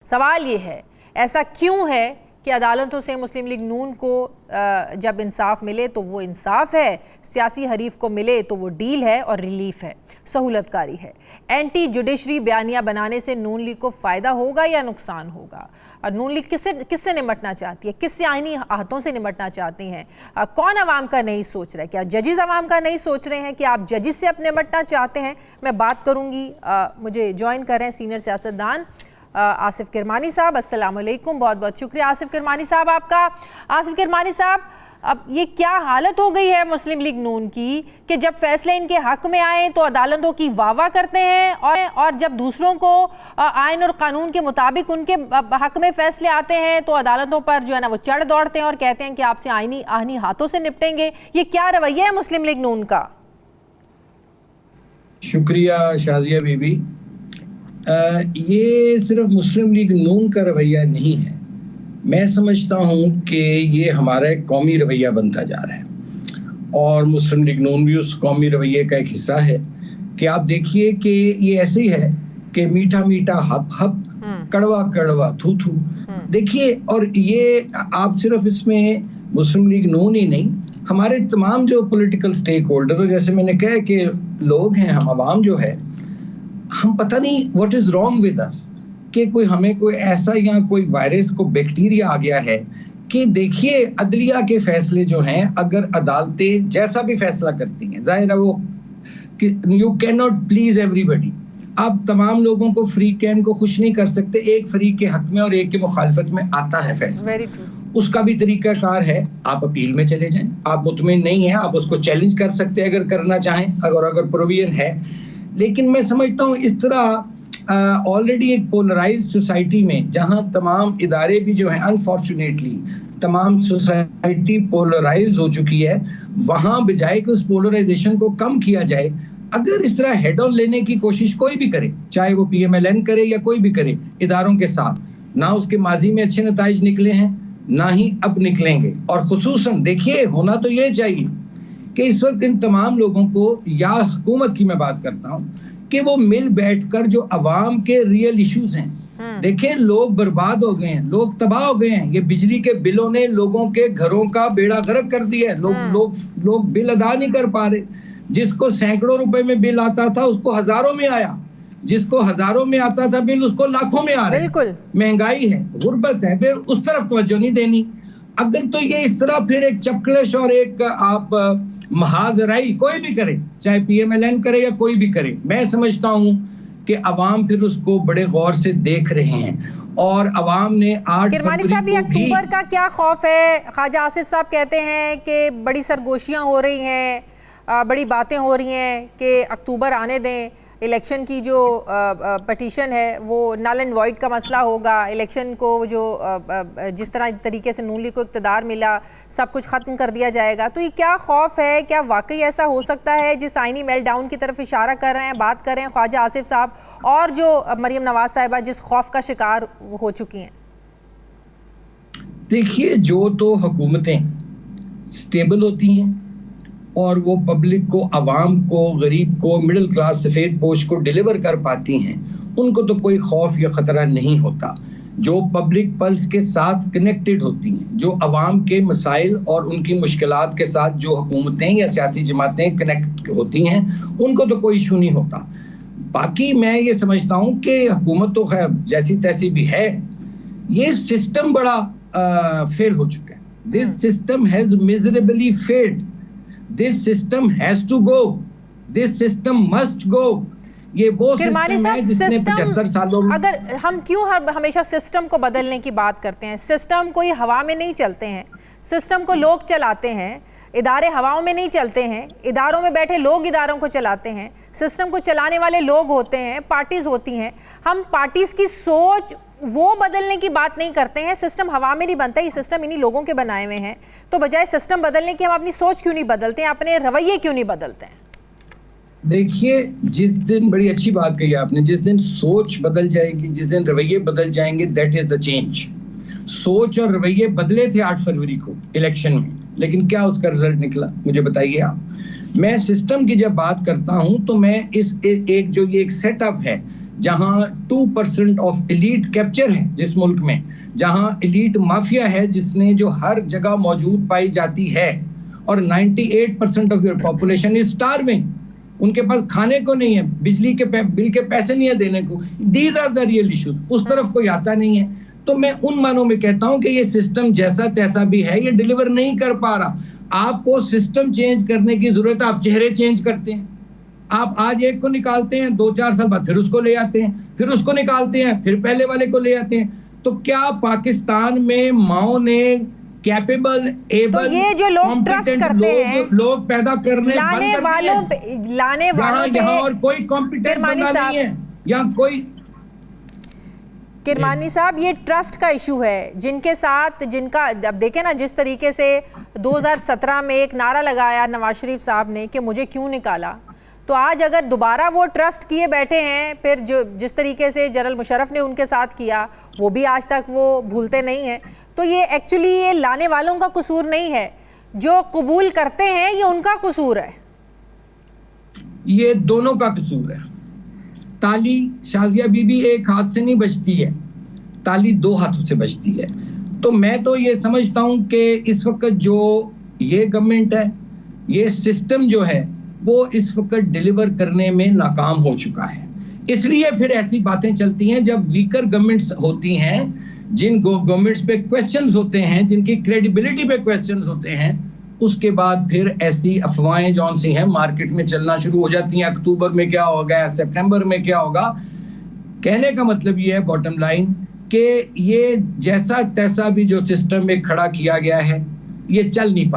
सवाल ये है, ऐसा क्यों है कि अदालतों से मुस्लिम लीग नून को जब इंसाफ मिले तो वो इंसाफ है, सियासी हरीफ को मिले तो वो डील है और रिलीफ है, सहूलतकारी है। एंटी जुडिशरी बयानिया बनाने से नून लीग को फ़ायदा होगा या नुकसान होगा? और नून लीग किससे निमटना चाहती है, किससे आईनी आहतों से निमटना चाहती हैं? कौन अवाम का नहीं सोच रहा है? क्या जजिस अवाम का नहीं सोच रहे हैं कि आप जजिस से अपने निमटना चाहते हैं? मैं बात करूँगी, मुझे ज्वाइन कर रहे हैं सीनियर सियासतदान आसिफ किरमानी साहब। अस्सलाम वालेकुम, बहुत बहुत शुक्रिया आसिफ किरमानी साहब आपका। आसिफ किरमानी साहब, अब ये क्या हालत हो गई है मुस्लिम लीग नून की कि जब फैसले इनके हक में आए तो अदालतों की वाह करते हैं और जब दूसरों को आइन और कानून के मुताबिक उनके हक में फैसले आते हैं तो अदालतों पर जो है ना वो चढ़ दौड़ते हैं और कहते हैं कि आपसे आईनी हाथों से निपटेंगे। ये क्या रवैया है मुस्लिम लीग नून का? शुक्रिया शाजिया बीबी। ये सिर्फ मुस्लिम लीग नून का रवैया नहीं है, मैं समझता हूँ कि ये हमारा एक कौमी रवैया बनता जा रहा है और मुस्लिम लीग नून भी उस कौमी रवैये का एक हिस्सा है। कि आप देखिए कि ये ऐसे ही है कि मीठा मीठा हप हप, कड़वा कड़वा थू थू। देखिए, और ये आप सिर्फ इसमें मुस्लिम लीग नून ही नहीं, हमारे तमाम जो पॉलिटिकल स्टेक होल्डर, जैसे मैंने कहा कि लोग हैं, हम आवाम जो है, हम पता नहीं what is wrong with us कि हमें कोई ऐसा या कोई वायरस को बैक्टीरिया आ गया है कि देखिए अदलिया के फैसले जो हैं, अगर अदालतें जैसा भी फैसला करती हैं, जाहिर है वो कि you can not please everybody, आप तमाम लोगों को फ्री कैन को खुश नहीं कर सकते। एक फरीक के हक में और एक के मुखालफत में आता है फैसला, उसका भी तरीकाकार है। आप अपील में चले जाएं, आप मुतमिन नहीं है आप उसको चैलेंज कर सकते हैं अगर करना चाहें, अगर प्रोविजन है। लेकिन मैं समझता हूँ इस तरह ऑलरेडी एक पोलराइज्ड सोसाइटी में, जहां तमाम इदारे भी जो हैं, अनफॉर्चुनेटली तमाम सोसाइटी पोलराइज हो चुकी है, वहां बजाय कि उस पोलराइजेशन को कम किया जाए, अगर इस तरह हेड ऑन लेने की कोशिश कोई भी करे, चाहे वो PMLN करे या कोई भी करे इदारों के साथ, ना उसके माजी में अच्छे नताइज निकले हैं, ना ही अब निकलेंगे। और खुसूसन देखिए, होना तो ये चाहिए कि इस वक्त इन तमाम लोगों को, या हुकूमत की मैं बात करता हूँ, कि वो मिल बैठकर जो अवाम के रियल इश्यूज हैं, देखें लोग बर्बाद हो गए हैं, लोग तबाह हो गए हैं, ये बिजली के बिलों ने लोगों के घरों का बेड़ा गर्क कर दिया है। लोग बिल अदा नहीं कर पा रहे, जिसको सैकड़ों रुपए में बिल आता था उसको हजारों में आया, जिसको हजारों में आता था बिल उसको लाखों में आ रहा है। बिल्कुल महंगाई है, गुर्बत है, फिर उस तरफ तवज्जो नहीं देनी। अगर तो ये इस तरह फिर एक चपकलश और एक आप महाजराई कोई भी करे, चाहे PMLN करे या कोई भी करे, मैं समझता हूं कि अवाम फिर उसको बड़े गौर से देख रहे हैं। और अवाम ने 8 किरमानी साहब, ये अक्टूबर का क्या खौफ है? ख्वाजा आसिफ साहब कहते हैं कि बड़ी सरगोशियां हो रही हैं, बड़ी बातें हो रही हैं कि अक्टूबर आने दें, इलेक्शन की जो पटिशन है वो नल एंड वॉइड का मसला होगा, इलेक्शन को जो जिस तरह तरीके से नून लीग को इक़्तिदार मिला सब कुछ ख़त्म कर दिया जाएगा। तो ये क्या खौफ है? क्या वाकई ऐसा हो सकता है जिस आइनी मेल्टडाउन की तरफ इशारा कर रहे हैं, बात कर रहे हैं ख्वाजा आसिफ साहब, और जो मरियम नवाज साहिबा जिस खौफ का शिकार हो चुकी हैं? देखिए, जो तो हुकूमतें स्टेबल होती हैं और वो पब्लिक को, अवाम को, गरीब को, मिडिल क्लास सफ़ेद पोश को डिलीवर कर पाती हैं, उनको तो कोई खौफ या ख़तरा नहीं होता। जो पब्लिक पल्स के साथ कनेक्टेड होती हैं, जो अवाम के मसाइल और उनकी मुश्किलात के साथ जो हुकूमतें या सियासी जमातें कनेक्ट होती हैं, उनको तो कोई इशू नहीं होता। बाकी मैं ये समझता हूँ कि हुकूमत तो खैर जैसी तैसी भी है, ये सिस्टम बड़ा फेल हो चुका है। This system has miserably failed. This system has to go. This system must go. ये वो सिस्टम है जिसने 75 सालों में, अगर हम क्यों हमेशा सिस्टम को बदलने की बात करते हैं? सिस्टम कोई हवा में नहीं चलते हैं, सिस्टम को लोग चलाते हैं। इदारे हवाओं में नहीं चलते हैं, इदारों में बैठे लोग इदारों को चलाते हैं। सिस्टम को चलाने वाले लोग होते हैं, पार्टीज होती हैं। हम पार्टीज की सोच वो बदलने की बात नहीं करते हैं। सिस्टम हवा में नहीं बनता, ये सिस्टम इन्हीं लोगों के बनाए हुए हैं। तो बजाय सिस्टम बदलने की हम अपनी सोच क्यों नहीं बदलते हैं, अपने रवैये क्यों नहीं बदलते हैं? देखिए, जिस दिन, बड़ी अच्छी बात कही आपने, जिस दिन सोच बदल जाएगी, जिस दिन रवैये बदल जाएंगे, दैट इज द चेंज। सोच और रवैये बदले थे 8 फरवरी को इलेक्शन में, लेकिन क्या उसका रिजल्ट निकला, मुझे बताइए आप। मैं सिस्टम की जब बात करता हूं तो मैं इस एक जो ये एक सेटअप है जहां 2% ऑफ एलीट कैप्चर है, जिस मुल्क में जहां एलीट माफिया है जिसने जो हर जगह मौजूद पाई जाती है, और 98% of your population is starving, उनके पास खाने को नहीं है, बिजली के बिल के पैसे नहीं है देने को। These are the real issues. उस तरफ कोई आता नहीं है। तो मैं उन मानों में कहता हूं कि ये सिस्टम जैसा तैसा भी है, ये डिलीवर नहीं कर पा रहा। आपको सिस्टम चेंज करने की जरूरत है। आप चेहरे चेंज करते हैं, आप आज एक को निकालते हैं, 2-4 साल बाद फिर उसको ले आते हैं, फिर उसको निकालते हैं, फिर पहले वाले को ले आते हैं। तो क्या पाकिस्तान में माओ ने कैपेबल, एबल, तो ये जो लोग ट्रस्ट करते हैं, लोग पैदा करने लाने वालों पे यहाँ और कोई कॉम्पिटेंट बंदा नहीं है, यहाँ कोई। किरमानी साहब, ये ट्रस्ट का इशू है, जिनके साथ जिनका, अब देखें ना, जिस तरीके से 2017 में एक नारा लगाया नवाज शरीफ साहब ने कि मुझे क्यों निकाला, तो आज अगर दोबारा वो ट्रस्ट किए बैठे हैं, फिर जो जिस तरीके से जनरल मुशर्रफ ने उनके साथ किया, वो भी आज तक वो भूलते नहीं हैं। तो ये एक्चुअली ये लाने वालों का कसूर नहीं है, जो कबूल करते हैं ये उनका कसूर है। ये दोनों का कसूर है। ताली, शाजिया बीबी एक हाथ से नहीं बजती है, ताली 2 हाथों से बजती है। तो मैं तो ये समझता हूं कि इस वक्त जो ये गवर्नमेंट है, ये सिस्टम जो है, वो इस वक्त डिलीवर करने में नाकाम हो चुका है। इसलिए फिर ऐसी बातें चलती हैं जब वीकर गवर्नमेंट्स होती हैं, जिन गवर्नमेंट्स पे क्वेश्चंस होते हैं, जिनकी क्रेडिबिलिटी पे क्वेश्चंस होते हैं, उसके बाद फिर ऐसी अफवाहें जौन सी हैं मार्केट में चलना शुरू हो जाती हैं। अक्टूबर में क्या होगा या सितंबर में क्या होगा। कहने का मतलब ये है, बॉटम लाइन, कि ये जैसा तैसा भी जो सिस्टम में खड़ा किया गया है, ये चल नहीं पा